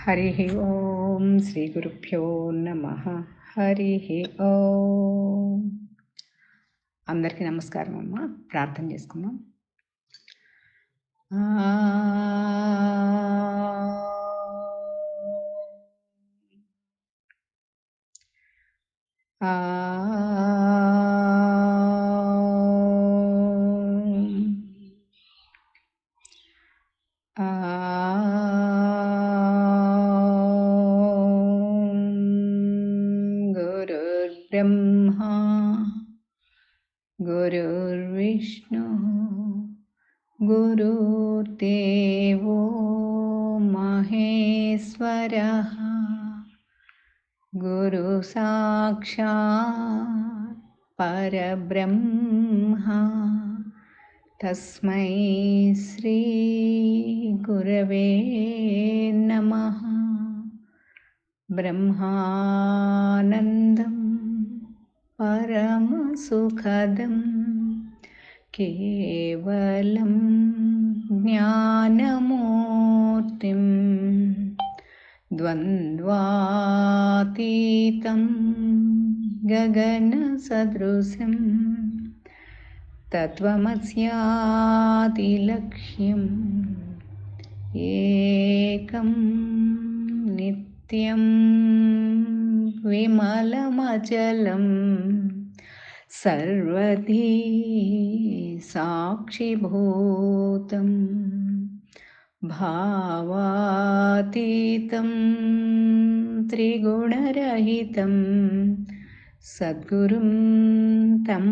హరి ఓం శ్రీ గురుభ్యో నమః. హరి ఓం. అందరికీ నమస్కారం అమ్మ. ప్రార్థన చేసుకుందాం. गुरुर्ब्रह्मा गुरुर्विष्णु गुरुर्देवो महेश्वरः गुरुसाक्षात् परब्रह्मा तस्मै श्री गुरवे नमः. ब्रह्मानन्दं परमसुखदं केवलं ज्ञानमूर्तिं द्वन्द्वातीतं गगनसदृशं तत्त्वमस्यादिलक्ष्यम् एकं नित्यं विमलमचलं सर्वधी साक्षिभूतं भावातीतं त्रिगुणरहितं सद्गुरुं तं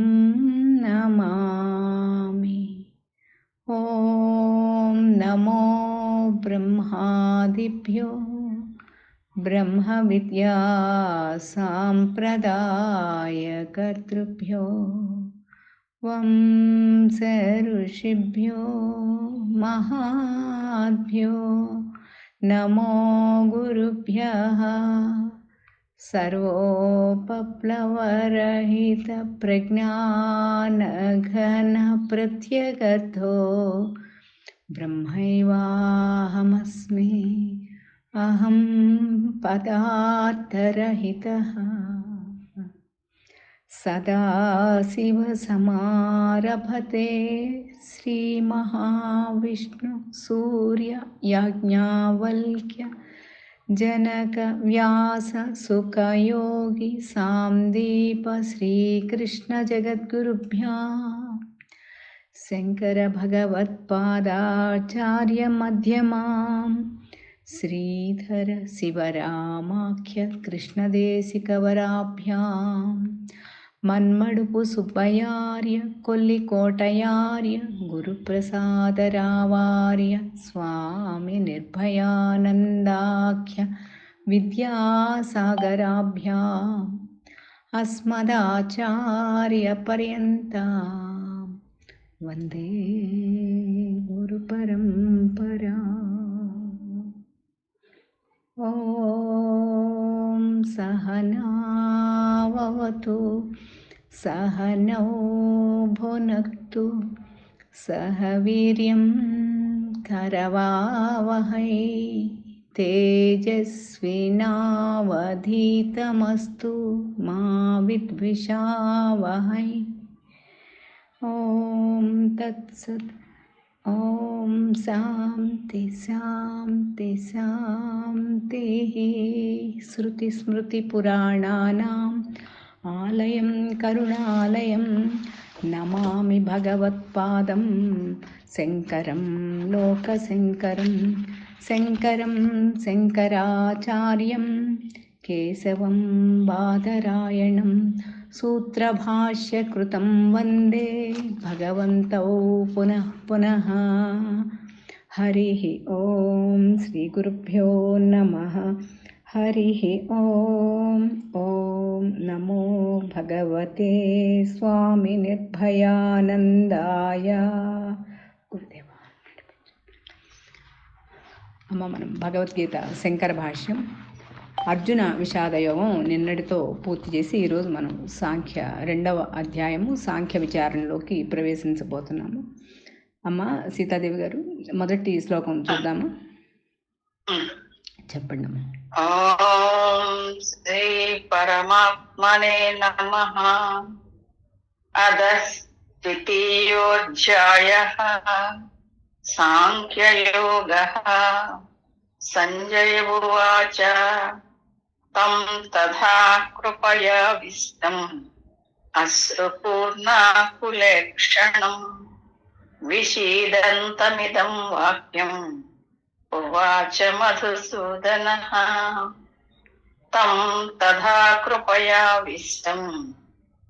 नमामि. ॐ नमो ब्रह्मादिभ्यो ब्रह्मविद्या साम्प्रदायकर्तृभ्यो वंश ऋषिभ्यो महाभ्यो नमो गुरुभ्यः. सर्वोपप्लवरहितप्रज्ञानघनप्रत्यगर्थो ब्रह्मैवाहमस्मि. अहं पदार्थरहितः सदाशिवसमारभते श्रीमहाविष्णु सूर्य याज्ञवल्क्य जनक व्यास सुखयोगी सामदीप श्रीकृष्ण जगद्गुरुभ्यां शंकर भगवत्पादाचार्य मध्यमां श्रीधर शिवरामाख्य कृष्णदेशिकवराभ्यां मन्मडुपु सुब्बयार्य कोल्लिकोटयार्य गुरुप्रसादरावार्य स्वामी निर्भयानन्दाख्य विद्यासागराभ्याम् अस्मदाचार्यपर्यन्तां वन्दे गुरुपरम्परा. ॐ सहनावतु सहनौ भुनक्तु सह वीर्यं करवावहै तेजस्विनावधीतमस्तु मा विद्विषावहै. ॐ तत्सत्. ॐ शान्ति शान्ति शान्तिः. श्रुतिस्मृतिपुराणानाम् आलयं करुणालयं नमामि भगवत्पादं शङ्करं लोकशङ्करं. शङ्करं शङ्कराचार्यं केशवं बादरायणं सूत्रभाष्यकृतं वन्दे भगवन्तौ पुनः पुनः. हरिः ॐ श्रीगुरुभ्यो नमः. हरिः ॐ. ॐ नमो भगवते स्वामी निर्भयानन्दाय. గురుదేవా. అమ్మ, మనం భగవద్గీత శంకర భాష్యం అర్జున విషాదయోగం నిన్నటితో పూర్తి చేసి ఈరోజు మనం సాంఖ్య 2వ అధ్యాయము సాంఖ్య విచారణలోకి ప్రవేశించబోతున్నాము. అమ్మ సీతాదేవి గారు, మొదటి శ్లోకం చూద్దామా? చెప్పండి అమ్మా. ఓం శ్రీ పరమాత్మనే నమః. అధః ద్వితీయోధ్యాయః సాంఖ్యయోగః. సంజయ ఉవాచ తం తథా కృపయావిష్టం అశ్రుపూర్ణాకులేక్షణం విషీదంతమిదం వాక్యం ఉవాచ మధుసూదనః. తం తథా కృపయావిష్టం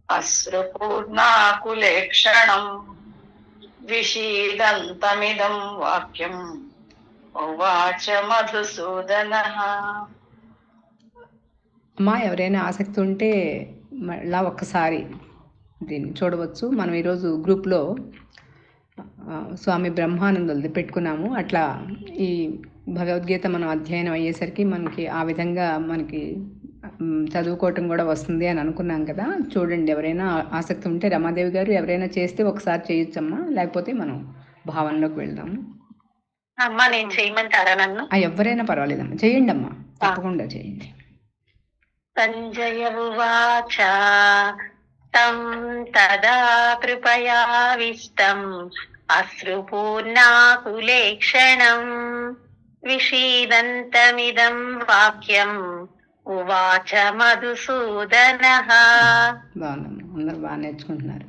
అశ్రుపూర్ణాకులేక్షణం విషీదంతమిదం వాక్యం ఉవాచ మధుసూదనః. అమ్మా, ఎవరైనా ఆసక్తి ఉంటే మళ్ళా ఒక్కసారి దీన్ని చూడవచ్చు. మనం ఈరోజు గ్రూప్లో స్వామి బ్రహ్మానందులది పెట్టుకున్నాము. అట్లా ఈ భగవద్గీత మనం అధ్యయనం అయ్యేసరికి మనకి ఆ విధంగా మనకి చదువుకోవటం కూడా వస్తుంది అని అనుకున్నాం కదా. చూడండి, ఎవరైనా ఆసక్తి ఉంటే రమాదేవి గారు ఎవరైనా చేస్తే ఒకసారి చేయొచ్చమ్మా, లేకపోతే మనం భావనలోకి వెళ్దాము. అమ్మా, నేను చేయమంటారా నన్ను? ఎవరైనా పర్వాలేదమ్మా, చేయండి అమ్మా, తప్పకుండా చేయండి. సంజయ ఉవాచ తం తదా కృపయావిష్టం అశ్రుపూర్ణాకులేక్షణం విషీదంతమిదం వాక్యం ఉవాచ మధుసూదనః. బాగుందమ్మా, అందరూ బాగా నేర్చుకుంటున్నారు.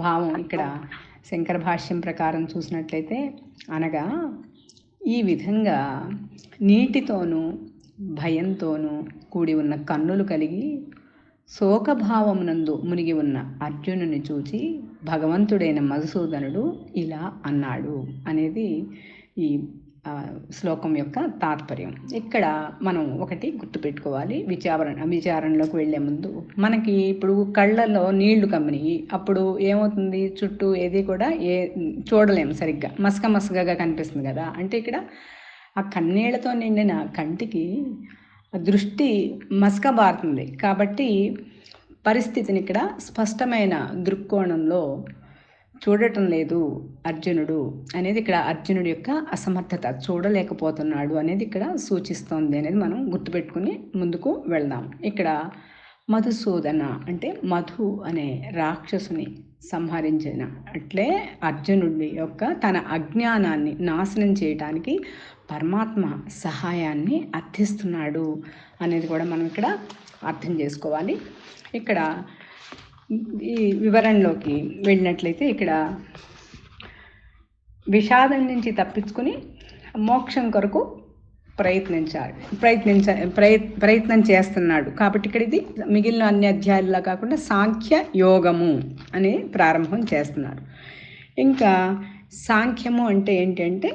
భావం ఇక్కడ శంకర భాష్యం ప్రకారం చూసినట్లయితే, అనగా ఈ విధంగా నీటితోనూ భయంతోనూ కూడి ఉన్న కన్నులు కలిగి శోకభావమునందు మునిగి ఉన్న అర్జునుని చూచి భగవంతుడైన మధుసూదనుడు ఇలా అన్నాడు అనేది ఈ శ్లోకం యొక్క తాత్పర్యం. ఇక్కడ మనం ఒకటి గుర్తుపెట్టుకోవాలి. విచారణలోకి వెళ్లే ముందు మనకి ఇప్పుడు కళ్ళల్లో నీళ్లు కమ్మినాయి. అప్పుడు ఏమవుతుంది, చుట్టూ ఏది కూడా చూడలేము సరిగ్గా, మసకగా కనిపిస్తుంది కదా. అంటే ఇక్కడ ఆ కన్నీళ్లతో నిండిన కంటికి దృష్టి మసకబారుతుంది. కాబట్టి పరిస్థితిని ఇక్కడ స్పష్టమైన దృక్కోణంలో చూడటం లేదు అర్జునుడు అనేది ఇక్కడ అర్జునుడి యొక్క అసమర్థత, చూడలేకపోతున్నాడు అనేది ఇక్కడ సూచిస్తోంది అనేది మనం గుర్తుపెట్టుకుని ముందుకు వెళ్దాం. ఇక్కడ మధుసూదన అంటే మధు అనే రాక్షసుని సంహరించిన అట్లే అర్జునుడి యొక్క తన అజ్ఞానాన్ని నాశనం చేయటానికి పరమాత్మ సహాయాన్ని అర్థిస్తున్నాడు అనేది కూడా మనం ఇక్కడ అర్థం చేసుకోవాలి. ఇక్కడ ఈ వివరణలోకి వెళ్ళినట్లయితే ఇక్కడ విషాదం నుంచి తప్పించుకుని మోక్షం కొరకు ప్రయత్నం చేస్తున్నాడు. కాబట్టి ఇక్కడ ఇది మిగిలిన అన్ని అధ్యాయాల్లో కాకుండా సాంఖ్య యోగము అని ప్రారంభం చేస్తున్నారు. ఇంకా సాంఖ్యము అంటే ఏంటంటే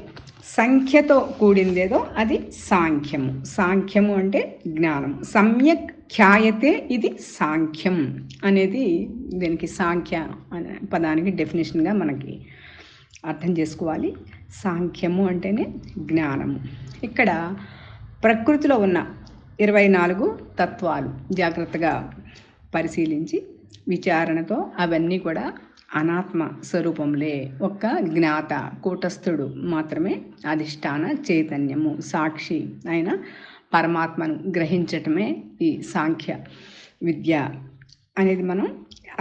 సంఖ్యతో కూడిందేదో అది సాంఖ్యము. సాంఖ్యము అంటే జ్ఞానం. సమ్యక్ ఖ్యాయతే ఇది సాంఖ్యం అనేది దీనికి సాంఖ్య అనే పదానికి డెఫినేషన్గా మనకి అర్థం చేసుకోవాలి. సాంఖ్యము అంటేనే జ్ఞానము. ఇక్కడ ప్రకృతిలో ఉన్న 24 తత్వాలు జాగ్రత్తగా పరిశీలించి విచారణతో అవన్నీ కూడా అనాత్మ స్వరూపంలే. ఒక్క జ్ఞాత కూటస్థుడు మాత్రమే అధిష్టాన చైతన్యము, సాక్షి అయిన పరమాత్మను గ్రహించటమే ఈ సాంఖ్య విద్య అనేది మనం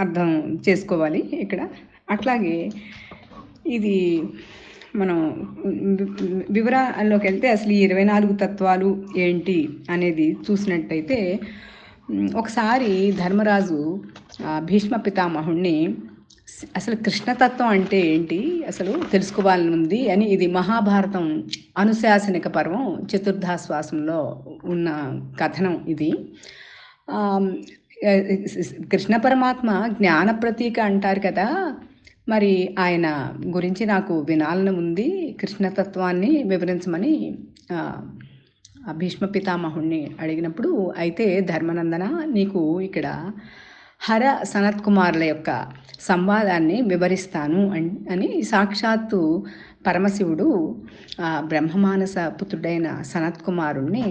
అర్థం చేసుకోవాలి ఇక్కడ. అట్లాగే ఇది మనం వివరాల్లోకి వెళ్తే అసలు ఈ 24 తత్వాలు ఏంటి అనేది చూసినట్టయితే, ఒకసారి ధర్మరాజు భీష్మ పితామహుణ్ణి అసలు కృష్ణతత్వం అంటే ఏంటి అసలు తెలుసుకోవాలని ఉంది అని, ఇది మహాభారతం అనుశాసనిక పర్వం చతుర్థాశ్వాసంలో ఉన్న కథనం ఇది. కృష్ణ పరమాత్మ జ్ఞాన ప్రతీక అంటారు కదా, మరి ఆయన గురించి నాకు వినాలని ఉంది, కృష్ణతత్వాన్ని వివరించమని భీష్మ పితామహుణ్ణి అడిగినప్పుడు, అయితే ధర్మనందన నీకు ఇక్కడ హర సనత్ కుమారుల యొక్క సంవాదాన్ని వివరిస్తాను అని సాక్షాత్తు పరమశివుడు బ్రహ్మమానస పుత్రుడైన సనత్ కుమారుణ్ణి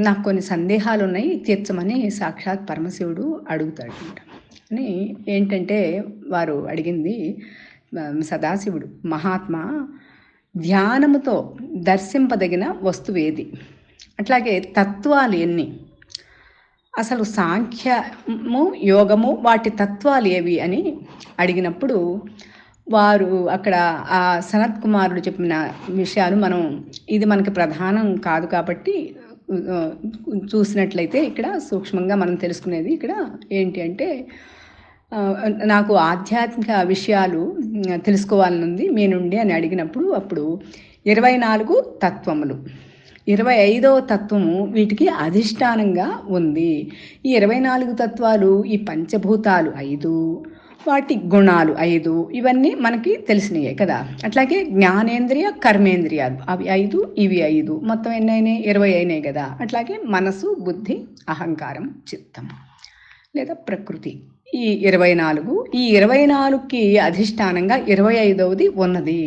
నాకు కొన్ని సందేహాలు ఉన్నాయి తీర్చమని సాక్షాత్ పరమశివుడు అడుగుతాడు అని. ఏంటంటే వారు అడిగింది, సదాశివుడు మహాత్మా ధ్యానముతో దర్శింపదగిన వస్తువు ఏది? అట్లాగే తత్వాలు ఎన్ని? అసలు సాంఖ్యము యోగము వాటి తత్వాలు ఏవి అని అడిగినప్పుడు వారు అక్కడ ఆ సనత్ కుమారుడు చెప్పిన విషయాలు ఇది మనకి ప్రధానం కాదు కాబట్టి చూసినట్లయితే ఇక్కడ సూక్ష్మంగా మనం తెలుసుకునేది ఇక్కడ ఏంటి అంటే, నాకు ఆధ్యాత్మిక విషయాలు తెలుసుకోవాలని ఉంది మీ నుండి అని అడిగినప్పుడు అప్పుడు 24 తత్వములు, 25వ తత్వము వీటికి అధిష్టానంగా ఉంది. ఈ 24 తత్వాలు ఈ పంచభూతాలు 5, వాటి గుణాలు 5, ఇవన్నీ మనకి తెలిసినయే కదా. అట్లాగే జ్ఞానేంద్రియ కర్మేంద్రియాలు అవి 5, ఇవి 5, మొత్తం ఎన్ని అయినాయి? 20 అయినాయి కదా. అట్లాగే మనసు, బుద్ధి, అహంకారం, చిత్తం లేదా ప్రకృతి, ఈ 24. ఈ 24కి అధిష్టానంగా 25వది ఉన్నది.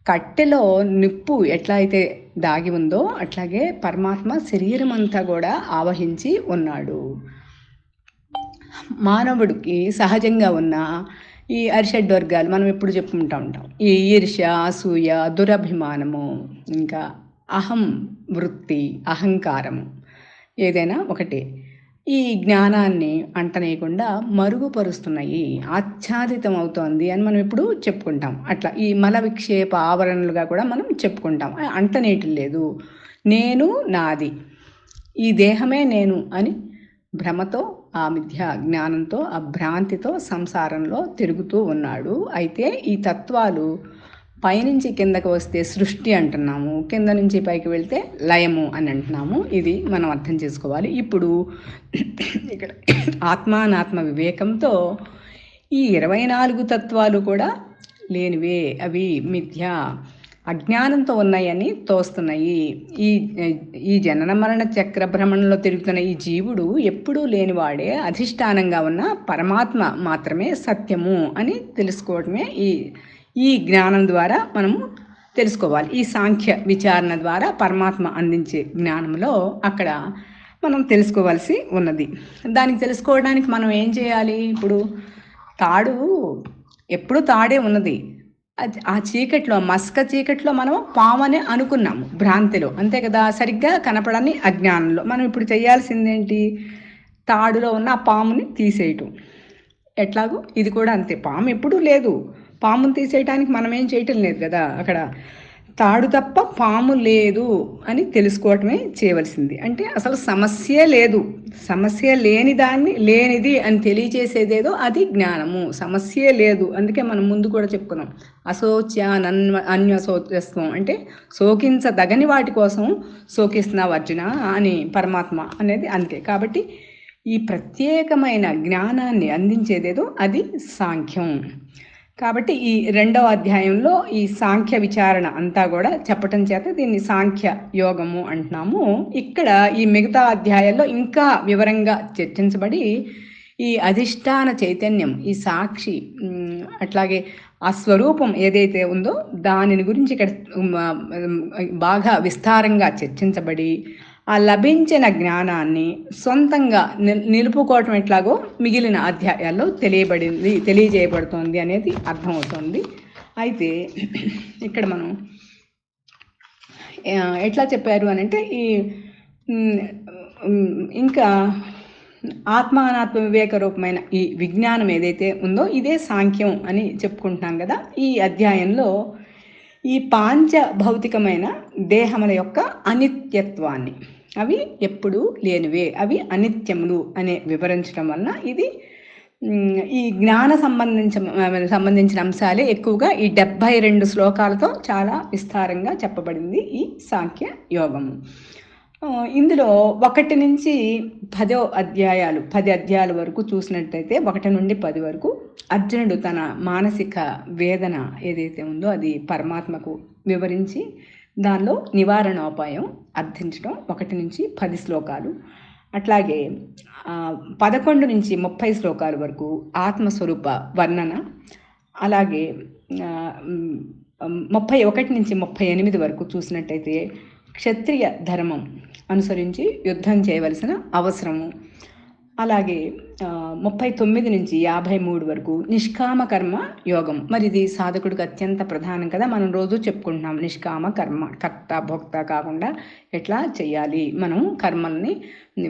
కట్టెలో నిప్పు ఎట్లా అయితే దాగి ఉందో అట్లాగే పరమాత్మ శరీరం అంతా కూడా ఆవహించి ఉన్నాడు. మానవుడికి సహజంగా ఉన్న ఈ అరిషడ్ వర్గాలు మనం ఎప్పుడు చెప్పుకుంటూ ఉంటాం. ఈ ఈర్ష్య, అసూయ, దురభిమానము, ఇంకా అహం వృత్తి, అహంకారము, ఏదైనా ఒకటే ఈ జ్ఞానాన్ని అంటనేయకుండా మరుగుపరుస్తున్నాయి, ఆచ్ఛాదితం అవుతోంది అని మనం ఇప్పుడు చెప్పుకుంటాం. అట్లా ఈ మల విక్షేప ఆవరణలుగా కూడా మనం చెప్పుకుంటాం. అంటనేయటం లేదు. నేను నాది, ఈ దేహమే నేను అని భ్రమతో, ఆ మిథ్యా జ్ఞానంతో, ఆ భ్రాంతితో సంసారంలో తిరుగుతూ ఉన్నాడు. అయితే ఈ తత్వాలు పైనుంచి కిందకు వస్తే సృష్టి అంటున్నాము, కింద నుంచి పైకి వెళ్తే లయము అని అంటున్నాము. ఇది మనం అర్థం చేసుకోవాలి. ఇప్పుడు ఇక్కడ ఆత్మానాత్మ వివేకంతో ఈ 24 తత్వాలు కూడా లేనివే, అవి మిథ్య అజ్ఞానంతో ఉన్నాయని తోస్తున్నాయి. ఈ జనన మరణ చక్ర భ్రమణంలో తిరుగుతున్న ఈ జీవుడు ఎప్పుడూ లేనివాడే, అధిష్టానంగా ఉన్న పరమాత్మ మాత్రమే సత్యము అని తెలుసుకోవడమే ఈ జ్ఞానం ద్వారా మనము తెలుసుకోవాలి. ఈ సాంఖ్య విచారణ ద్వారా పరమాత్మ అందించే జ్ఞానంలో అక్కడ మనం తెలుసుకోవాల్సి ఉన్నది. దానికి తెలుసుకోవడానికి మనం ఏం చేయాలి? ఇప్పుడు తాడు ఎప్పుడు తాడే ఉన్నది, ఆ చీకట్లో, మస్క చీకట్లో మనం పాము అని అనుకున్నాము భ్రాంతిలో, అంతే కదా. సరిగ్గా కనపడని అజ్ఞానంలో మనం ఇప్పుడు చేయాల్సిందేంటి? తాడులో ఉన్న ఆ పాముని తీసేయటం. ఎట్లాగో ఇది కూడా అంతే, పాము ఎప్పుడూ లేదు, పామును తీసేయటానికి మనం ఏం చేయటం లేదు కదా. అక్కడ తాడు తప్ప పాము లేదు అని తెలుసుకోవటమే చేయవలసింది. అంటే అసలు సమస్యే లేదు, సమస్య లేని దాన్ని లేనిది అని తెలియచేసేదేదో అది జ్ఞానము. సమస్యే లేదు, అందుకే మనం ముందు కూడా చెప్పుకున్నాం, అన్యశోచస్వం అంటే శోకించదగని వాటి కోసం శోకిస్తున్నావు అర్జున అని పరమాత్మ అనేది. అందుకే కాబట్టి ఈ ప్రత్యేకమైన జ్ఞానాన్ని అందించేదేదో అది సాంఖ్యం. కాబట్టి ఈ 2వ అధ్యాయంలో ఈ సాంఖ్య విచారణ అంతా కూడా చెప్పటం చేత దీన్ని సాంఖ్య యోగము అంటున్నాము. ఇక్కడ ఈ మిగతా అధ్యాయాల్లో ఇంకా వివరంగా చర్చించబడి ఈ అధిష్టాన చైతన్యం, ఈ సాక్షి, అట్లాగే ఆ స్వరూపం ఏదైతే ఉందో దానిని గురించి ఇక్కడ బాగా విస్తారంగా చర్చించబడి ఆ లభించిన జ్ఞానాన్ని సొంతంగా నిలుపుకోవటం ఎట్లాగో మిగిలిన అధ్యాయాల్లో తెలియజేయబడుతోంది అనేది అర్థమవుతుంది. అయితే ఇక్కడ మనం ఎట్లా చెప్పారు అని అంటే, ఈ ఇంకా ఆత్మానాత్మ వివేక రూపమైన ఈ విజ్ఞానం ఏదైతే ఉందో ఇదే సాంఖ్యం అని చెప్పుకుంటున్నాం కదా. ఈ అధ్యాయంలో ఈ పాంచ భౌతికమైన దేహముల యొక్క అనిత్యత్వాన్ని, అవి ఎప్పుడూ లేనివే, అవి అనిత్యములు అనే వివరించడం వలన ఇది ఈ జ్ఞాన సంబంధించిన అంశాలే ఎక్కువగా ఈ 72 శ్లోకాలతో చాలా విస్తారంగా చెప్పబడింది ఈ సాంఖ్య యోగము. ఇందులో 1 నుంచి 10 అధ్యాయాలు, 10 అధ్యాయాల వరకు చూసినట్టయితే 1 నుండి 10 వరకు అర్జునుడు తన మానసిక వేదన ఏదైతే ఉందో అది పరమాత్మకు వివరించి దానిలో నివారణోపాయం అర్థించడం 1 నుంచి 10 శ్లోకాలు. అట్లాగే 11 నుంచి 30 శ్లోకాల వరకు ఆత్మస్వరూప వర్ణన. అలాగే 31 నుంచి 38 వరకు చూసినట్టయితే క్షత్రియ ధర్మం అనుసరించి యుద్ధం చేయవలసిన అవసరము. అలాగే 39 నుంచి 53 వరకు నిష్కామ కర్మ యోగం. మరి ఇది సాధకుడికి అత్యంత ప్రధానం కదా, మనం రోజు చెప్పుకుంటున్నాం. నిష్కామ కర్మ, కర్త భోక్త కాకుండా ఎట్లా చేయాలి, మనం కర్మల్ని,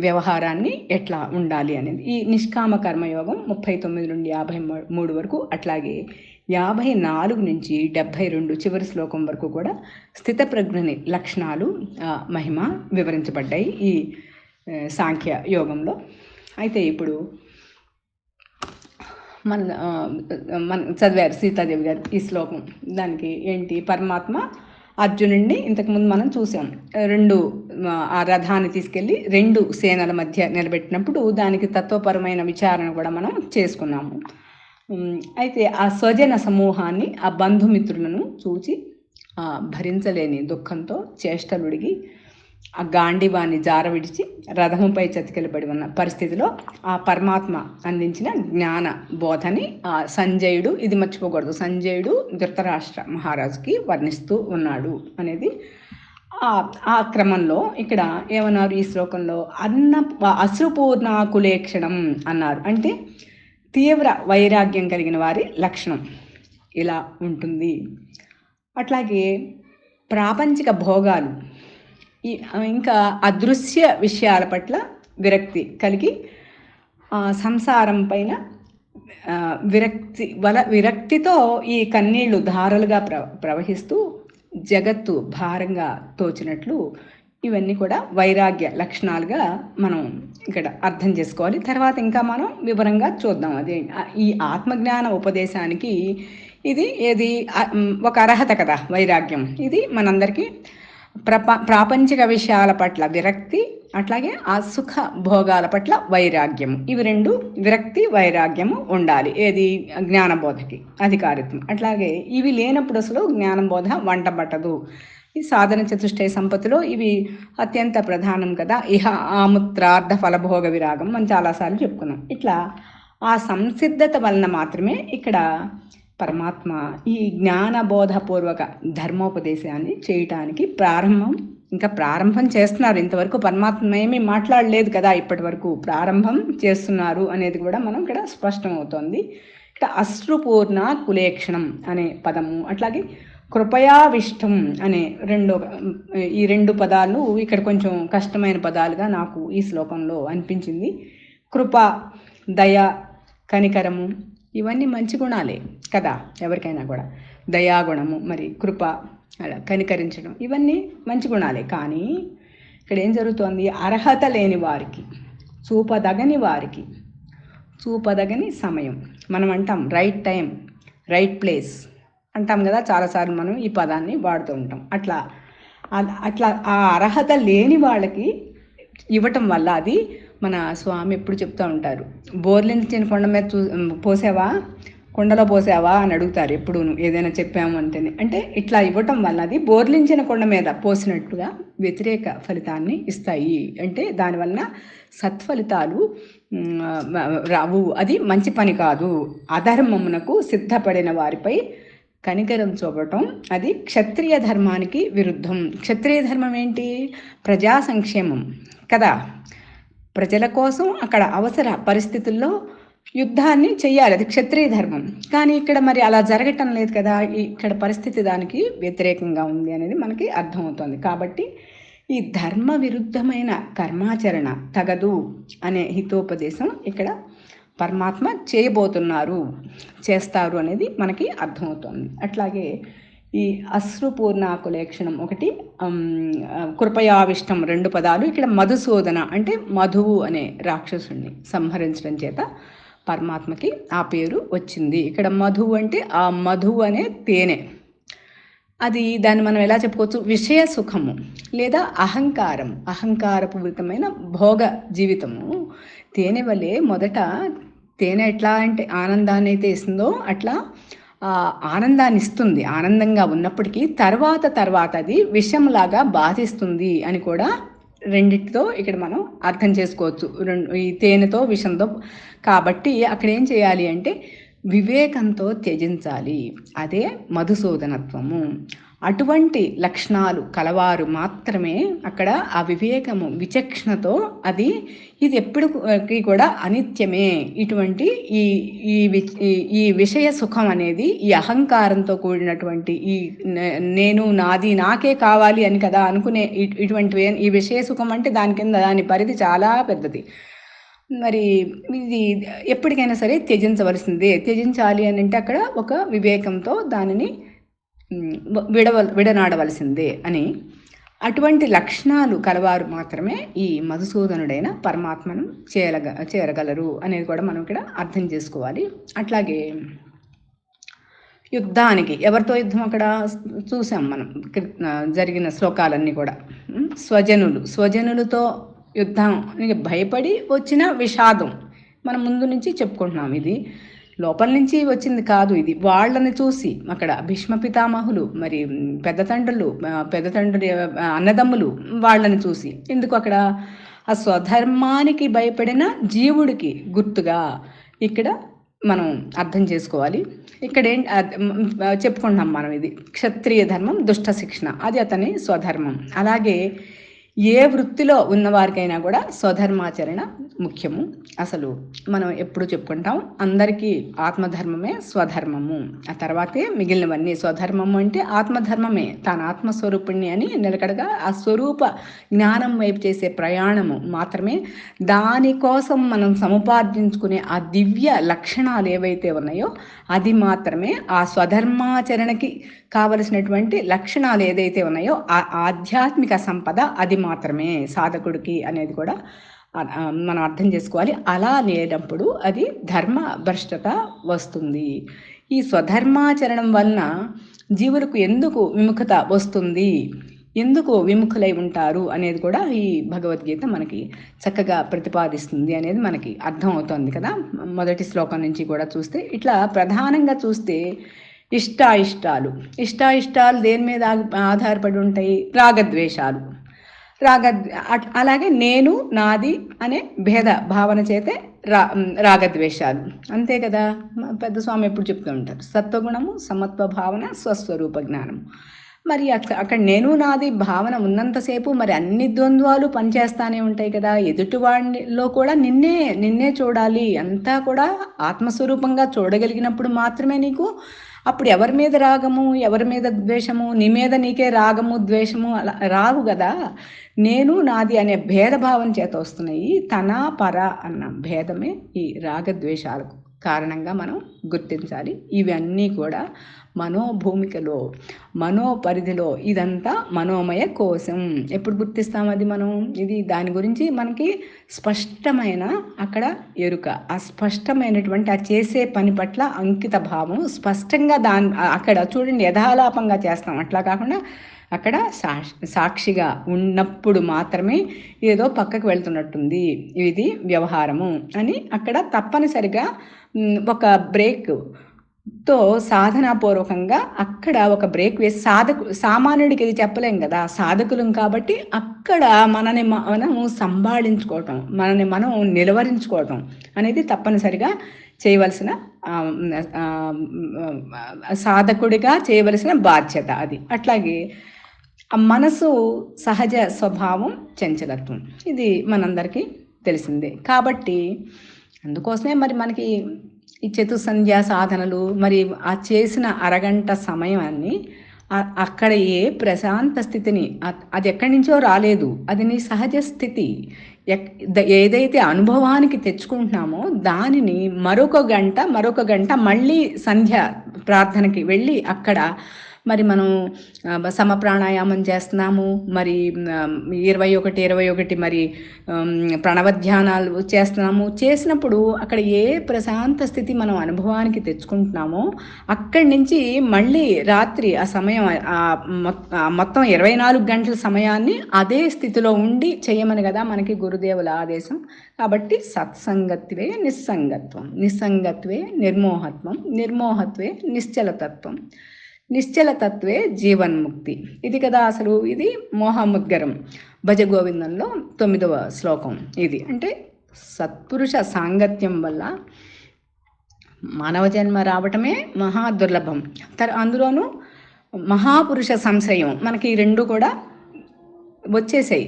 వ్యవహారాన్ని ఎట్లా ఉండాలి అనేది ఈ నిష్కామ కర్మయోగం 39 నుండి 53 వరకు. అట్లాగే 54 నుంచి 72 చివరి శ్లోకం వరకు కూడా స్థితప్రజ్ఞని లక్షణాలు, మహిమ వివరించబడ్డాయి ఈ సాంఖ్య యోగంలో. అయితే ఇప్పుడు మన చదివారు సీతాదేవి గారు ఈ శ్లోకం. దానికి ఏంటి, పరమాత్మ అర్జునుడిని ఇంతకుముందు మనం చూసాం. ఆ రథాన్ని తీసుకెళ్ళి 2 సేనల మధ్య నిలబెట్టినప్పుడు దానికి తత్వపరమైన విచారణ కూడా మనం చేసుకున్నాము. అయితే ఆ స్వజన సమూహాన్ని, ఆ బంధుమిత్రులను చూచి భరించలేని దుఃఖంతో చేష్టలుడిగి ఆ గాండివాన్ని జార విడిచి రథముపై చతికిలబడి ఉన్న పరిస్థితిలో ఆ పరమాత్మ అందించిన జ్ఞాన బోధని సంజయుడు, ఇది మర్చిపోకూడదు, సంజయుడు ధృతరాష్ట్ర మహారాజుకి వర్ణిస్తూ ఉన్నాడు అనేది. ఆ క్రమంలో ఇక్కడ ఏమన్నారు ఈ శ్లోకంలో, అశ్రుపూర్ణాకులేక్షణం అన్నారు. అంటే తీవ్ర వైరాగ్యం కలిగిన వారి లక్షణం ఇలా ఉంటుంది. అట్లాగే ప్రాపంచిక భోగాలు, ఇంకా అదృశ్య విషయాల పట్ల విరక్తి కలిగి సంసారం పైన విరక్తితో ఈ కన్నీళ్లు ధారలుగా ప్రవహిస్తూ జగత్తు భారంగా తోచినట్లు, ఇవన్నీ కూడా వైరాగ్య లక్షణాలుగా మనం ఇక్కడ అర్థం చేసుకోవాలి. తర్వాత ఇంకా మనం వివరంగా చూద్దాం. అదే ఈ ఆత్మజ్ఞాన ఉపదేశానికి ఇది ఒక అర్హత కదా వైరాగ్యం. ఇది మనందరికీ ప్రాపంచిక విషయాల పట్ల విరక్తి, అట్లాగే ఆ సుఖ భోగాల పట్ల వైరాగ్యం, ఇవి 2 విరక్తి వైరాగ్యము ఉండాలి ఏది జ్ఞానబోధకి అధికారిత్వం. అట్లాగే ఇవి లేనప్పుడు అసలు జ్ఞానబోధ వంట పట్టదు. ఈ సాధన చతుష్టయ సంపత్తిలో ఇవి అత్యంత ప్రధానం కదా. ఇహ ఆముత్రార్థ ఫలభోగ విరాగం మనం చాలాసార్లు చెప్పుకున్నాం. ఇట్లా ఆ సంసిద్ధత వలన మాత్రమే ఇక్కడ పరమాత్మ ఈ జ్ఞానబోధపూర్వక ధర్మోపదేశాన్ని చేయటానికి ప్రారంభం చేస్తున్నారు. ఇంతవరకు పరమాత్మ ఏమీ మాట్లాడలేదు కదా, ఇప్పటి వరకు ప్రారంభం చేస్తున్నారు అనేది కూడా మనం ఇక్కడ స్పష్టమవుతోంది. ఇక్కడ అశ్రుపూర్ణ కులేక్షణం అనే పదము, అట్లాగే కృపయావిష్టం అనే ఈ 2 పదాలు ఇక్కడ కొంచెం కష్టమైన పదాలుగా నాకు ఈ శ్లోకంలో అనిపించింది. కృప, దయ, కనికరము, ఇవన్నీ మంచి గుణాలే కదా ఎవరికైనా కూడా. దయాగుణము, మరి కృప, అలా కనికరించడం, ఇవన్నీ మంచి గుణాలే. కానీ ఇక్కడ ఏం జరుగుతోంది, అర్హత లేని వారికి, చూపదగని సమయం, మనం అంటాం రైట్ టైం రైట్ ప్లేస్ అంటాం కదా, చాలాసార్లు మనం ఈ పదాన్ని వాడుతూ ఉంటాం. అట్లా ఆ అర్హత లేని వాళ్ళకి ఇవ్వటం వల్ల, అది మన స్వామి ఎప్పుడు చెప్తూ ఉంటారు, బోర్లించిన కొండ మీద కుండలో పోసావా అని అడుగుతారు ఎప్పుడు ఏదైనా చెప్పాము అంటేనే. అంటే ఇట్లా ఇవ్వటం వల్ల అది బోర్లించిన కొండ మీద పోసినట్టుగా వ్యతిరేక ఫలితాన్ని ఇస్తాయి. అంటే దానివల్ల సత్ఫలితాలు రావు, అది మంచి పని కాదు. అధర్మమునకు సిద్ధపడిన వారిపై కనికరం చూపటం అది క్షత్రియ ధర్మానికి విరుద్ధం. క్షత్రియ ధర్మం ఏంటి, ప్రజా సంక్షేమం కదా. ప్రజల కోసం అక్కడ అవసర పరిస్థితుల్లో యుద్ధాన్ని చెయ్యాలి, అది క్షత్రియ ధర్మం. కానీ ఇక్కడ మరి అలా జరగటం లేదు కదా, ఇక్కడ పరిస్థితి దానికి వ్యతిరేకంగా ఉంది అనేది మనకి అర్థమవుతుంది. కాబట్టి ఈ ధర్మ విరుద్ధమైన కర్మాచరణ తగదు అనే హితోపదేశం ఇక్కడ పరమాత్మ చేస్తారు అనేది మనకి అర్థమవుతుంది. అట్లాగే ఈ అశ్రుపూర్ణాకులేక్షణం ఒకటి, కృపయావిష్టం 2 పదాలు. ఇక్కడ మధుసూదన అంటే మధువు అనే రాక్షసుడిని సంహరించడం చేత పరమాత్మకి ఆ పేరు వచ్చింది. ఇక్కడ మధువు అంటే ఆ మధువు అనే తేనె, దాన్ని మనం ఎలా చెప్పుకోవచ్చు, విషయ సుఖము లేదా అహంకారపూరితమైన భోగ జీవితము. తేనె వలె మొదట తేనె ఎట్లా అంటే ఆనందాన్ని అయితే ఇస్తుందో అట్లా ఆనందాన్ని ఇస్తుంది, ఆనందంగా ఉన్నప్పటికీ తర్వాత అది విషంలాగా బాధిస్తుంది అని కూడా రెండిటితో ఇక్కడ మనం అర్థం చేసుకోవచ్చు, ఈ తేనెతో విషంతో. కాబట్టి అక్కడ ఏం చేయాలి అంటే వివేకంతో త్యజించాలి, అదే మధుసూదనత్వము. అటువంటి లక్షణాలు కలవారు మాత్రమే అక్కడ ఆ వివేకము విచక్షణతో ఇది ఎప్పటికీ కూడా అనిత్యమే. ఇటువంటి ఈ విషయ సుఖం అనేది ఈ అహంకారంతో కూడినటువంటి నేను నాది నాకే కావాలి అని కదా అనుకునే ఇటువంటి ఈ విషయ సుఖం అంటే దాని పరిధి చాలా పెద్దది. మరి ఇది ఎప్పటికైనా సరే త్యజించాలి అని అంటే అక్కడ ఒక వివేకంతో దానిని విడనాడవలసిందే అని. అటువంటి లక్షణాలు కలవారు మాత్రమే ఈ మధుసూదనుడైన పరమాత్మను చేరగలరు అనేది కూడా మనం ఇక్కడ అర్థం చేసుకోవాలి. అట్లాగే యుద్ధానికి ఎవరితో యుద్ధం అక్కడ చూసాం మనం జరిగిన శ్లోకాలన్నీ కూడా. స్వజనులతో యుద్ధానికి భయపడి వచ్చిన విషాదం మనం ముందు నుంచి చెప్పుకుంటున్నాం. ఇది లోపల నుంచి వచ్చింది కాదు, ఇది వాళ్ళని చూసి అక్కడ భీష్మ పితామహులు, మరి పెద్ద తండ్రి అన్నదమ్ములు వాళ్ళని చూసి. ఎందుకు అక్కడ ఆ స్వధర్మానికి భయపడిన జీవుడికి గుర్తుగా ఇక్కడ మనం అర్థం చేసుకోవాలి. ఇక్కడ చెప్పుకుంటున్నాం మనం, ఇది క్షత్రియ ధర్మం దుష్ట శిక్షణ, అది అతని స్వధర్మం. అలాగే ఏ వృత్తిలో ఉన్నవారికైనా కూడా స్వధర్మాచరణ ముఖ్యము. అసలు మనం ఎప్పుడు చెప్పుకుంటాం, అందరికీ ఆత్మధర్మమే స్వధర్మము, ఆ తర్వాతే మిగిలినవన్నీ. స్వధర్మము అంటే ఆత్మధర్మమే, తాను ఆత్మస్వరూపిణి అని నిలకడగా ఆ స్వరూప జ్ఞానం వైపు చేసే ప్రయాణము మాత్రమే. దానికోసం మనం సముపార్జించుకునే ఆ దివ్య లక్షణాలు ఏవైతే ఉన్నాయో అది మాత్రమే ఆ స్వధర్మాచరణకి కావలసినటువంటి లక్షణాలు ఏదైతే ఉన్నాయో ఆ ఆధ్యాత్మిక సంపద అది మాత్రమే సాధకుడికి అనేది కూడా మనం అర్థం చేసుకోవాలి. అలా లేనప్పుడు అది ధర్మ భ్రష్టత వస్తుంది. ఈ స్వధర్మాచరణం వలన జీవులకు ఎందుకు విముఖత వస్తుంది, ఎందుకు విముఖులై ఉంటారు అనేది కూడా ఈ భగవద్గీత మనకి చక్కగా ప్రతిపాదిస్తుంది అనేది మనకి అర్థం అవుతుంది కదా. మొదటి శ్లోకం నుంచి కూడా చూస్తే ఇట్లా ప్రధానంగా చూస్తే ఇష్టాయిష్టాలు దేని మీద ఆధారపడి ఉంటాయి? రాగద్వేషాలు. అలాగే నేను నాది అనే భేద భావన చేతే రాగద్వేషాలు, అంతే కదా. పెద్ద స్వామి ఎప్పుడు చెప్తూ ఉంటారు, సత్వగుణము సమత్వ భావన స్వస్వరూప జ్ఞానము. మరి అక్కడ నేను నాది భావన ఉన్నంతసేపు మరి అన్ని ద్వంద్వాలు పనిచేస్తానే ఉంటాయి కదా. ఎదుటివాడిలో కూడా నిన్నే చూడాలి, అంతా కూడా ఆత్మస్వరూపంగా చూడగలిగినప్పుడు మాత్రమే నీకు అప్పుడు ఎవరి మీద రాగము, ఎవరి మీద ద్వేషము, నీ మీద నీకే రాగము ద్వేషము అలా రావు కదా. నేను నాది అనే భేదభావం చేత వస్తున్నాయి. తన పర అన్న భేదమే ఈ రాగద్వేషాలకు కారణంగా మనం గుర్తించాలి. ఇవన్నీ కూడా మనోభూమికలో, మనోపరిధిలో, ఇదంతా మనోమయ కోశం. ఎప్పుడు గుర్తిస్తాం అది మనం? ఇది దాని గురించి మనకి స్పష్టమైన అక్కడ ఎరుక, ఆ స్పష్టమైనటువంటి ఆ చేసే పని పట్ల అంకిత భావం స్పష్టంగా అక్కడ చూడండి, యథాలాపంగా చేస్తాం. అట్లా కాకుండా అక్కడ సాక్షిగా ఉన్నప్పుడు మాత్రమే ఏదో పక్కకు వెళ్తున్నట్టుంది, ఇది వ్యవహారము అని అక్కడ తప్పనిసరిగా ఒక బ్రేక్తో సాధనాపూర్వకంగా అక్కడ ఒక బ్రేక్ వేసి సామాన్యుడికి ఇది చెప్పలేం కదా, సాధకులం కాబట్టి అక్కడ మనము సంభాళించుకోవటం, మనం నిలవరించుకోవటం అనేది తప్పనిసరిగా చేయవలసిన సాధకుడిగా చేయవలసిన బాధ్యత అది. అట్లాగే మనసు సహజ స్వభావం చంచలత్వం, ఇది మనందరికీ తెలిసిందే. కాబట్టి అందుకోసమే మరి మనకి ఈ చతుసంధ్యా సాధనలు, మరి ఆ చేసిన అరగంట సమయాన్ని అక్కడ ప్రశాంత స్థితిని అది ఎక్కడి నుంచో రాలేదు, అది నీ సహజ స్థితి. ఏదైతే అనుభవానికి తెచ్చుకుంటున్నామో దానిని మరొక గంట మళ్ళీ సంధ్య ప్రార్థనకి వెళ్ళి అక్కడ మరి మనం సమప్రాణాయామం చేస్తున్నాము, మరి 21 మరి ప్రణవధ్యానాలు చేస్తున్నాము. చేసినప్పుడు అక్కడ ప్రశాంత స్థితి మనం అనుభవానికి తెచ్చుకుంటున్నామో అక్కడి నుంచి మళ్ళీ రాత్రి ఆ సమయం మొత్తం 24 గంటల సమయాన్ని అదే స్థితిలో ఉండి చేయమని కదా మనకి గురుదేవుల ఆదేశం. కాబట్టి సత్సంగత్వే నిస్సంగత్వం, నిస్సంగత్వే నిర్మోహత్వం, నిర్మోహత్వే నిశ్చలతత్వం, నిశ్చలతత్వే జీవన్ముక్తి. ఇది కదా అసలు ఇది మోహముద్గరం భజగోవిందంలో 9వ శ్లోకం. ఇది అంటే సత్పురుష సాంగత్యం వల్ల మానవ జన్మ రావటమే మహా దుర్లభం. అందులోనూ మహాపురుష సంశయం, మనకి ఈ రెండు కూడా వచ్చేసాయి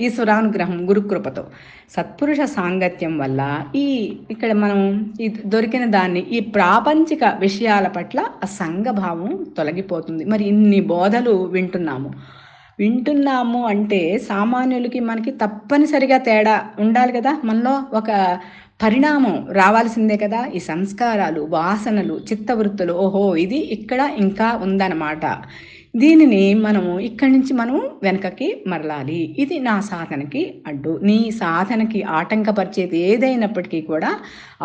ఈశ్వరానుగ్రహం గురుకృపతో. సత్పురుష సాంగత్యం వల్ల ఇక్కడ మనం ఈ దొరికిన దాన్ని, ఈ ప్రాపంచిక విషయాల పట్ల ఆ సంఘభావం తొలగిపోతుంది. మరి ఇన్ని బోధలు వింటున్నాము అంటే సామాన్యులకి మనకి తప్పనిసరిగా తేడా ఉండాలి కదా, మనలో ఒక పరిణామం రావాల్సిందే కదా. ఈ సంస్కారాలు, వాసనలు, చిత్తవృత్తులు, ఓహో ఇది ఇక్కడ ఇంకా ఉందన్నమాట, దీనిని మనము ఇక్కడి నుంచి మనం వెనకకి మరలాలి, ఇది నా సాధనకి అడ్డు, నీ సాధనకి ఆటంకపరిచేది ఏదైనప్పటికీ కూడా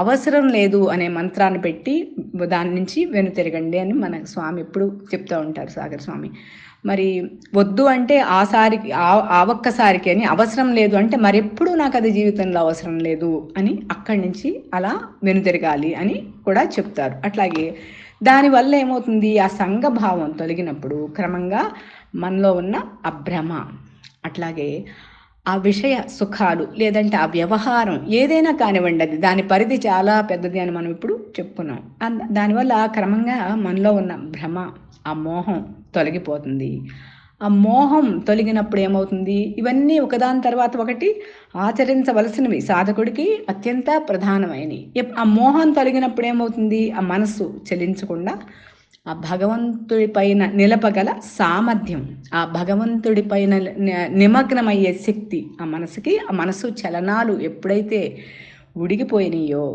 అవసరం లేదు అనే మంత్రాన్ని పెట్టి దాని నుంచి వెనుతిరగండి అని మన స్వామి ఎప్పుడు చెప్తూ ఉంటారు, సాగర్ స్వామి. మరి వద్దు అంటే ఆ ఒక్కసారికి అని, అవసరం లేదు అంటే మరెప్పుడు నాకు అది జీవితంలో అవసరం లేదు అని అక్కడి నుంచి అలా వెనుతిరగాలి అని కూడా చెప్తారు. అట్లాగే దానివల్ల ఏమవుతుంది, ఆ సంఘభావం తొలగినప్పుడు క్రమంగా మనలో ఉన్న అభ్రమ, అట్లాగే ఆ విషయ సుఖాలు లేదంటే ఆ వ్యవహారం ఏదైనా కానివ్వండి, అది దాని పరిధి చాలా పెద్దది అని మనం ఇప్పుడు చెప్పుకున్నాం. దానివల్ల క్రమంగా మనలో ఉన్న భ్రమ, ఆ మోహం తొలగిపోతుంది. ఆ మోహం తొలగినప్పుడు ఏమవుతుంది, ఇవన్నీ ఒకదాని తర్వాత ఒకటి ఆచరించవలసినవి, సాధకుడికి అత్యంత ప్రధానమైనవి. ఆ మోహం తొలగినప్పుడు ఏమవుతుంది, ఆ మనస్సు చలించకుండా ఆ భగవంతుడి పైన నిలపగల సామర్థ్యం, ఆ భగవంతుడి పైన నిమగ్నమయ్యే శక్తి ఆ మనసుకి, ఆ మనసు చలనాలు ఎప్పుడైతే ఉడిగిపోయినాయో,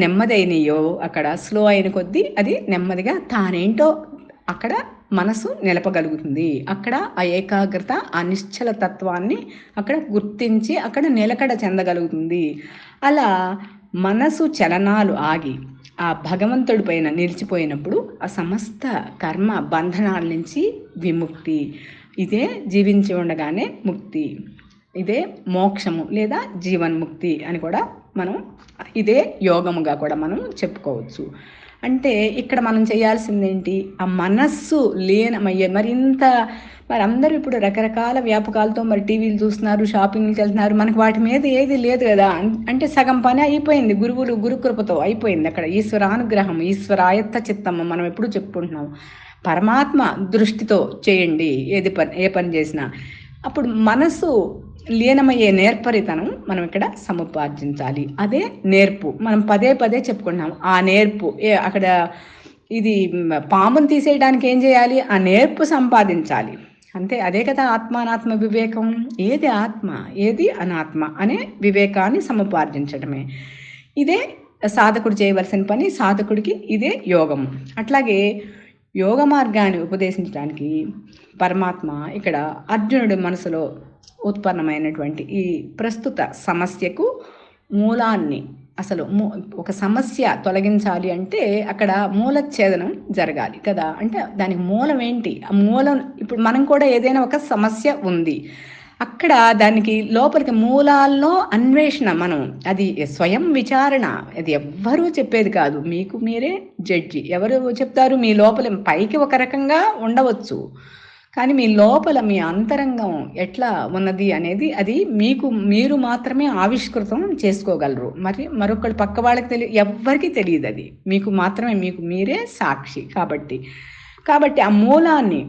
నెమ్మదైనయో, అక్కడ స్లో అయిన కొద్దీ అది నెమ్మదిగా తానేంటో అక్కడ మనసు నిలపగలుగుతుంది. అక్కడ ఆ ఏకాగ్రత, ఆ నిశ్చల తత్వాన్ని అక్కడ గుర్తించి అక్కడ నిలకడ చెందగలుగుతుంది. అలా మనసు చలనాలు ఆగి ఆ భగవంతుడి పైన నిలిచిపోయినప్పుడు ఆ సమస్త కర్మ బంధనాల నుంచి విముక్తి. ఇదే జీవించి ఉండగానే ముక్తి, ఇదే మోక్షము లేదా జీవన్ముక్తి అని కూడా మనం, ఇదే యోగముగా కూడా మనం చెప్పుకోవచ్చు. అంటే ఇక్కడ మనం చేయాల్సింది ఏంటి, ఆ మనస్సు లీనమయ్యే. మరి అందరూ ఇప్పుడు రకరకాల వ్యాపకాలతో మరి టీవీలు చూస్తున్నారు, షాపింగ్కి వెళ్తున్నారు, మనకు వాటి మీద ఏది లేదు కదా. అంటే సగం పని అయిపోయింది, గురుకృపతో అయిపోయింది. అక్కడ ఈశ్వరానుగ్రహం, ఈశ్వరాయత్త చిత్తము మనం ఎప్పుడు చెప్పుకుంటున్నాం. పరమాత్మ దృష్టితో చేయండి ఏ పని చేసినా. అప్పుడు మనసు లీనమయ్యే నేర్పరితనం మనం ఇక్కడ సముపార్జించాలి. అదే నేర్పు, మనం పదే చెప్పుకుంటున్నాం. ఆ నేర్పు అక్కడ ఇది పామును తీసేయడానికి ఏం చేయాలి, ఆ నేర్పు సంపాదించాలి అంతే. అదే కదా ఆత్మానాత్మ వివేకం. ఏది ఆత్మ ఏది అనాత్మ అనే వివేకాన్ని సముపార్జించడమే. ఇదే సాధకుడు చేయవలసిన పని, సాధకుడికి ఇదే యోగము. అట్లాగే యోగ మార్గాన్ని ఉపదేశించడానికి పరమాత్మ ఇక్కడ అర్జునుడి మనసులో ఉత్పన్నమైనటువంటి ఈ ప్రస్తుత సమస్యకు మూలాన్ని, అసలు ఒక సమస్య తొలగించాలి అంటే అక్కడ మూలఛేదనం జరగాలి కదా. అంటే దానికి మూలం ఏంటి, ఆ మూలం ఇప్పుడు మనం కూడా ఏదైనా ఒక సమస్య ఉంది, అక్కడ దానికి లోపలికి మూలాల్లో అన్వేషణ, మనం అది స్వయం విచారణ, అది ఎవ్వరూ చెప్పేది కాదు, మీకు మీరే జడ్జి. ఎవరు చెప్తారు, మీ లోపల పైకి ఒక రకంగా ఉండవచ్చు, కానీ మీ లోపల మీ అంతరంగం ఎట్లా ఉన్నది అనేది అది మీరు మాత్రమే ఆవిష్కృతం చేసుకోగలరు. మరొకళ్ళు పక్క వాళ్ళకి ఎవ్వరికీ తెలియదు, అది మీకు మాత్రమే, మీకు మీరే సాక్షి. కాబట్టి ఆ మూలాన్ని,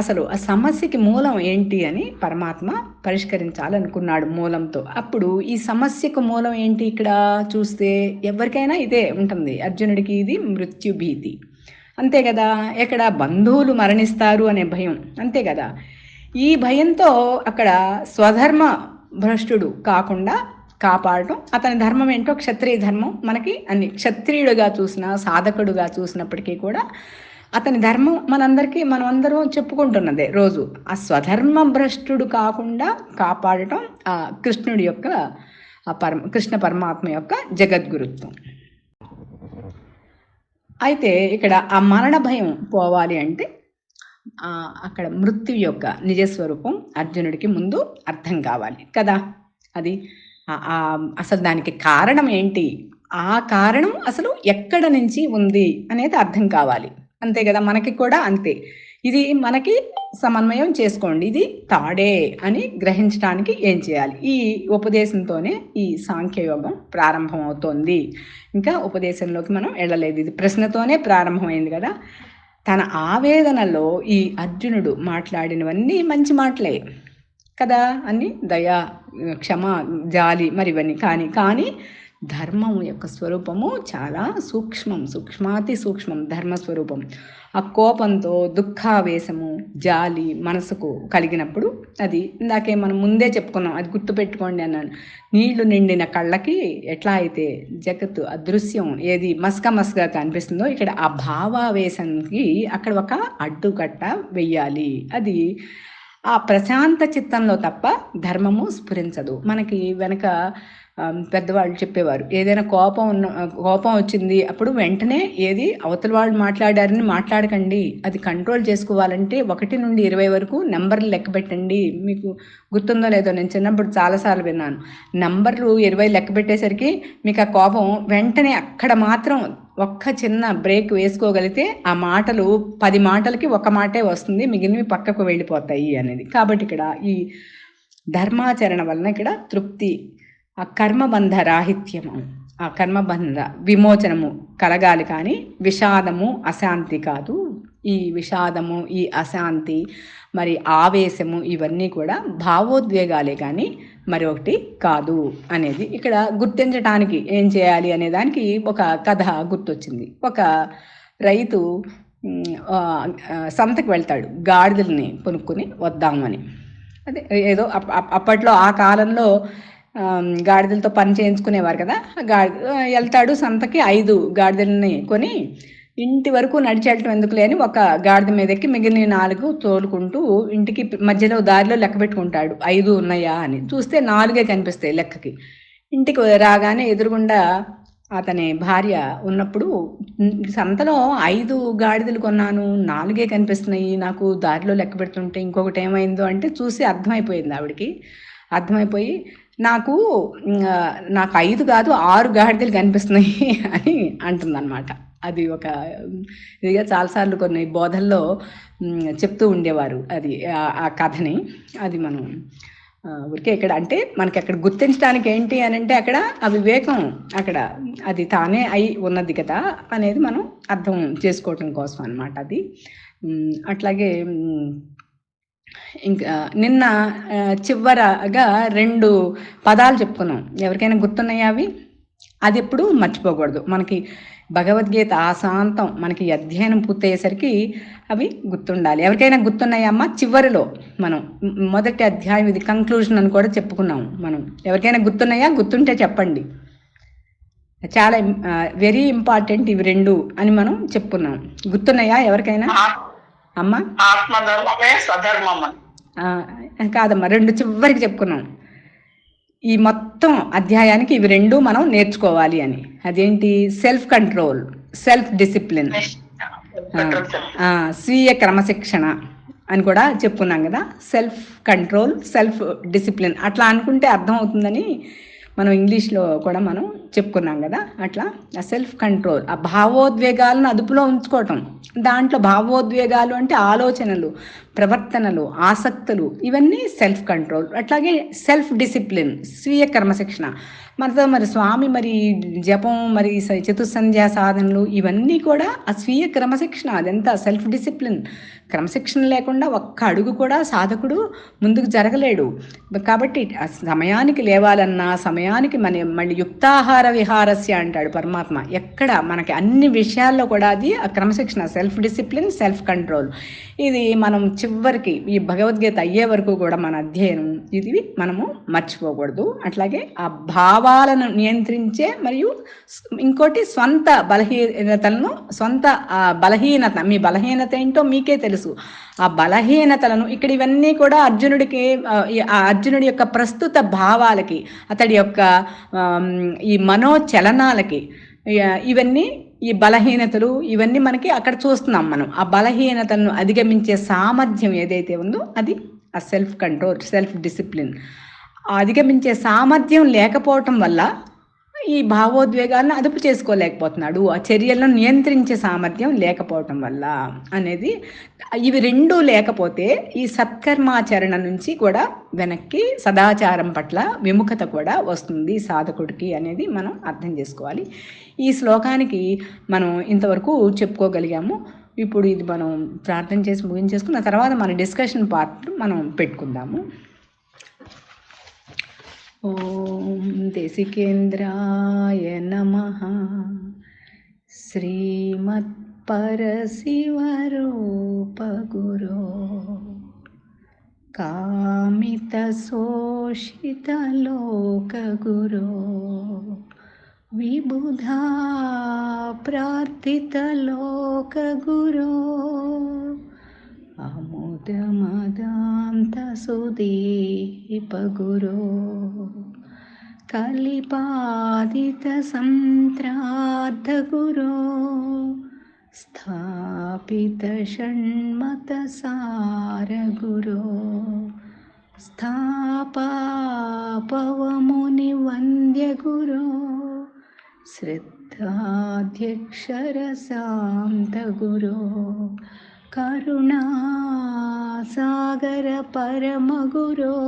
అసలు ఆ సమస్యకి మూలం ఏంటి అని పరమాత్మ పరిష్కరించాలనుకున్నాడు మూలంతో. అప్పుడు ఈ సమస్యకు మూలం ఏంటి ఇక్కడ చూస్తే ఎవరికైనా ఇదే ఉంటుంది. అర్జునుడికి ఇది మృత్యుభీతి, అంతే కదా. ఎక్కడ బంధువులు మరణిస్తారు అనే భయం, అంతే కదా. ఈ భయంతో అక్కడ స్వధర్మ భ్రష్టుడు కాకుండా కాపాడటం, అతని ధర్మం ఏంటో క్షత్రియ ధర్మం, మనకి అన్ని క్షత్రియుడుగా చూసిన, సాధకుడుగా చూసినప్పటికీ కూడా అతని ధర్మం మనమందరం చెప్పుకుంటున్నదే రోజు. ఆ స్వధర్మ భ్రష్టుడు కాకుండా కాపాడటం ఆ కృష్ణుడి యొక్క కృష్ణ పరమాత్మ యొక్క జగద్గురుత్వం. అయితే ఇక్కడ ఆ మరణ భయం పోవాలి అంటే అక్కడ మృత్యు యొక్క నిజస్వరూపం అర్జునుడికి ముందు అర్థం కావాలి కదా. అది అసలు దానికి కారణం ఏంటి, ఆ కారణం అసలు ఎక్కడ నుంచి ఉంది అనేది అర్థం కావాలి, అంతే కదా. మనకి కూడా అంతే, ఇది మనకి సమన్వయం చేసుకోండి, ఇది తాడే అని గ్రహించడానికి ఏం చేయాలి. ఈ ఉపదేశంతోనే ఈ సాంఖ్యయోగం ప్రారంభమవుతోంది. ఇంకా ఉపదేశంలోకి మనం వెళ్ళలేదు, ఇది ప్రశ్నతోనే ప్రారంభమైంది కదా. తన ఆవేదనలో ఈ అర్జునుడు మాట్లాడినవన్నీ మంచి మాటలే కదా, అన్ని దయ, క్షమ, జాలి, మరి ఇవన్నీ. కానీ ధర్మం యొక్క స్వరూపము చాలా సూక్ష్మం, సూక్ష్మాతి సూక్ష్మం ధర్మస్వరూపం. ఆ కోపంతో దుఃఖావేశము, జాలి మనసుకు కలిగినప్పుడు అది ఇందాకే మనం ముందే చెప్పుకున్నాం, అది గుర్తుపెట్టుకోండి అన్నాను. నీళ్లు నిండిన కళ్ళకి ఎట్లా అయితే జగత్తు అదృశ్యం ఏది మస్కగా కనిపిస్తుందో, ఇక్కడ ఆ భావావేశానికి అక్కడ ఒక అడ్డుకట్ట వెయ్యాలి. అది ఆ ప్రశాంత చిత్తంలో తప్ప ధర్మము స్ఫురించదు. మనకి వెనక పెద్దవాళ్ళు చెప్పేవారు, ఏదైనా కోపం వచ్చింది అప్పుడు వెంటనే ఏది అవతల వాళ్ళు మాట్లాడారని మాట్లాడకండి, అది కంట్రోల్ చేసుకోవాలంటే 1 నుండి 20 వరకు నెంబర్లు లెక్క పెట్టండి. మీకు గుర్తుందో లేదో, నేను చిన్నప్పుడు చాలాసార్లు విన్నాను. నంబర్లు 20 లెక్క పెట్టేసరికి మీకు ఆ కోపం వెంటనే అక్కడ మాత్రం ఒక్క చిన్న బ్రేక్ వేసుకోగలిగితే ఆ మాటలు 10 మాటలకి 1 మాటే వస్తుంది, మిగిలినవి పక్కకు వెళ్ళిపోతాయి అనేది. కాబట్టి ఇక్కడ ఈ ధర్మాచరణ వలన ఇక్కడ తృప్తి, ఆ కర్మబంధ రాహిత్యము, ఆ కర్మబంధ విమోచనము కలగాలి. కానీ విషాదము అశాంతి కాదు. ఈ విషాదము, ఈ అశాంతి, మరి ఆవేశము ఇవన్నీ కూడా భావోద్వేగాలే కానీ మరొకటి కాదు అనేది ఇక్కడ గుర్తించడానికి ఏం చేయాలి అనే దానికి ఒక కథ గుర్తొచ్చింది. ఒక రైతు సంతకు వెళ్తాడు గాడిదల్ని కొనుక్కొని వద్దాము అని. అదే ఏదో అప్పట్లో ఆ కాలంలో గాడిదలతో పని చేయించుకునేవారు కదా. వెళ్తాడు సంతకి, 5 గాడిదల్ని కొని ఇంటి వరకు నడిచి వెళ్ళటం ఎందుకులే అని ఒక గాడిద మీద ఎక్కి మిగిలిన 4 తోలుకుంటూ ఇంటికి మధ్యలో దారిలో లెక్క పెట్టుకుంటాడు, 5 ఉన్నాయా అని. చూస్తే 4 కనిపిస్తాయి లెక్కకి. ఇంటికి రాగానే ఎదురుగుండా అతని భార్య ఉన్నప్పుడు, సంతలో 5 గాడిదలు కొన్నాను, 4 కనిపిస్తున్నాయి, నాకు దారిలో లెక్క పెడుతుంటే ఇంకొకటి ఏమైందో అంటే చూసి అర్థమైపోయింది ఆవిడికి. అర్థమైపోయి నాకు 5 కాదు 6 గాడిదలు కనిపిస్తున్నాయి అని అంటుందన్నమాట. అది ఒక ఇదిగా చాలాసార్లు కొన్ని బోధల్లో చెప్తూ ఉండేవారు అది ఆ కథని. అది మనం ఊరికే ఇక్కడ అంటే మనకి అక్కడ గుర్తించడానికి ఏంటి అని అంటే అక్కడ ఆ వివేకం అక్కడ అది తానే అయి ఉన్నది కదా అనేది మనం అర్థం చేసుకోవటం కోసం అన్నమాట అది. అట్లాగే ఇంకా నిన్న చివరగా 2 పదాలు చెప్పుకున్నాం. ఎవరికైనా గుర్తున్నాయా అవి? అది ఎప్పుడు మర్చిపోకూడదు. మనకి భగవద్గీత ఆశాంతం మనకి అధ్యయనం పూర్తయ్యేసరికి అవి గుర్తుండాలి. ఎవరికైనా గుర్తున్నాయమ్మా? చివరిలో మనం మొదటి అధ్యాయం ఇది కంక్లూజన్ అని కూడా చెప్పుకున్నాం మనం. ఎవరికైనా గుర్తున్నాయా? గుర్తుంటే చెప్పండి. చాలా వెరీ ఇంపార్టెంట్ ఇవి 2 అని మనం చెప్పుకున్నాం. గుర్తున్నాయా ఎవరికైనా అమ్మా? ఆత్మధర్మమే స్వధర్మం కాదమ్మా, 2 చివరికి చెప్పుకున్నాం. ఈ మొత్తం అధ్యాయానికి ఇవి 2 మనం నేర్చుకోవాలి అని. అదేంటి? సెల్ఫ్ కంట్రోల్, సెల్ఫ్ డిసిప్లిన్, స్వీయ క్రమశిక్షణ అని కూడా చెప్పుకున్నాం కదా. సెల్ఫ్ కంట్రోల్, సెల్ఫ్ డిసిప్లిన్ అట్లా అనుకుంటే అర్థం అవుతుందని మనం ఇంగ్లీష్లో కూడా మనం చెప్పుకున్నాం కదా. అట్లా ఆ సెల్ఫ్ కంట్రోల్, ఆ భావోద్వేగాలను అదుపులో ఉంచుకోవటం. దాంట్లో భావోద్వేగాలు అంటే ఆలోచనలు, ప్రవర్తనలు, ఆసక్తులు, ఇవన్నీ సెల్ఫ్ కంట్రోల్. అట్లాగే సెల్ఫ్ డిసిప్లిన్, స్వీయ క్రమశిక్షణ. మనతో మరి స్వామి మరి జపం, మరి చతుస్సంధ్యా సాధనలు ఇవన్నీ కూడా ఆ స్వీయ క్రమశిక్షణ. అదంతా సెల్ఫ్ డిసిప్లిన్. క్రమశిక్షణ లేకుండా ఒక్క అడుగు కూడా సాధకుడు ముందుకు జరగలేడు. కాబట్టి ఆ సమయానికి లేవాలన్నా, సమయానికి మళ్ళీ యుక్తాహార విహారస్య అంటాడు పరమాత్మ. ఎక్కడ మనకి అన్ని విషయాల్లో కూడా అది ఆ క్రమశిక్షణ, సెల్ఫ్ డిసిప్లిన్, సెల్ఫ్ కంట్రోల్. ఇది మనం చివరికి ఈ భగవద్గీత అయ్యే వరకు కూడా మన అధ్యయనం ఇది మనము మర్చిపోకూడదు. అట్లాగే ఆ భావాలను నియంత్రించే మరియు ఇంకోటి స్వంత బలహీనతలను, సొంత బలహీనత, మీ బలహీనత ఏంటో మీకే తెలుసు. ఆ బలహీనతలను ఇక్కడ ఇవన్నీ కూడా అర్జునుడి యొక్క ప్రస్తుత భావాలకి, అతడి యొక్క ఈ మనోచలనాలకి ఇవన్నీ ఈ బలహీనతలు ఇవన్నీ మనకి అక్కడ చూస్తున్నాం మనం. ఆ బలహీనతలను అధిగమించే సామర్థ్యం ఏదైతే ఉందో అది ఆ సెల్ఫ్ కంట్రోల్, సెల్ఫ్ డిసిప్లిన్. అధిగమించే సామర్థ్యం లేకపోవటం వల్ల ఈ భావోద్వేగాలను అదుపు చేసుకోలేకపోతున్నాడు, ఆ చర్యలను నియంత్రించే సామర్థ్యం లేకపోవటం వల్ల అనేది. ఇవి 2 లేకపోతే ఈ సత్కర్మాచరణ నుంచి కూడా వెనక్కి సదాచారం పట్ల విముఖత కూడా వస్తుంది సాధకుడికి అనేది మనం అర్థం చేసుకోవాలి. ఈ శ్లోకానికి మనం ఇంతవరకు చెప్పుకోగలిగాము. ఇప్పుడు ఇది మనం ప్రార్థన చేసి ముగించేసుకున్న తర్వాత మన డిస్కషన్ పార్ట్ మనం పెట్టుకుందాము. ఓం దేశికేంద్రాయ నమః. శ్రీమత్పరశివరూపగురో కామితశోషితలోకగురో విబుధా ప్రార్థితలోకగురో అముదమదాంతసుదీపగురో కలిపాదితసంత్రార్థగురో స్థాపితషణ్మతసారగురో స్థాపాపవమునివంద్యగురో శ్రద్ధాధ్యక్షరసాంతగురో కరుణాసాగర పరమగురో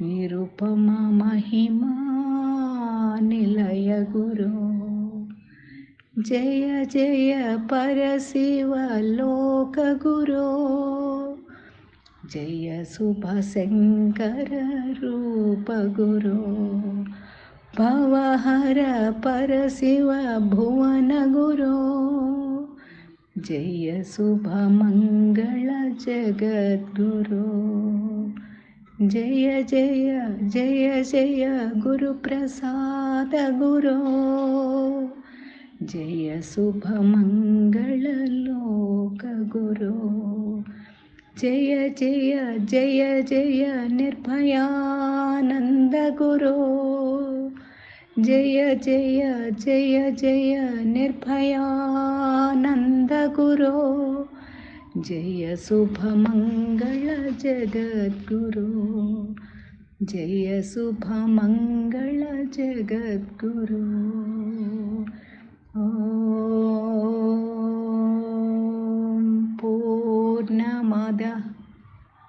నిరుపమ మహిమా నిలయ గురో జయ జయ పరశివ లోక గురో జయ శుభ శంకర రూప గురో భవహర పరశివ భువన గురో జయ శుభ మంగళ జగద్గురో జయ జయ జయ జయ గురు ప్రసాద గురో జయ శుభ మంగళ లోక గురో జయ జయ జయ జయ నిర్భయానంద గురో జయ జయ జయ జయ నిర్భయానంద గురో జయ శుభ మంగళ జగద్గురో జయ శుభ మంగళ జగద్గురో. ఓం పూర్ణమదః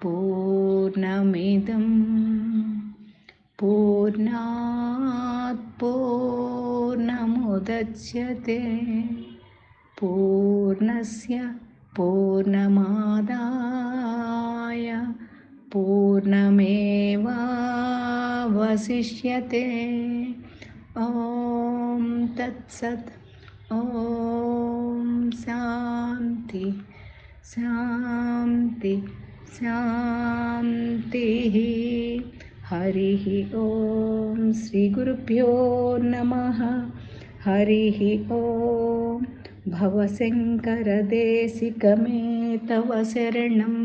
పూర్ణమిదం పూర్ణాత్ పూర్ణముదచ్యతే పూర్ణస్య పూర్ణమాదాయ పూర్ణమేవావశిష్యతే. ఓం తత్సత్. ఓం శాంతి శాంతి శాంతి. హరి ఓం. శ్రీ గురుభ్యో నమః. హరి ఓం. భవశంకర దేశికమే తవ శరణం.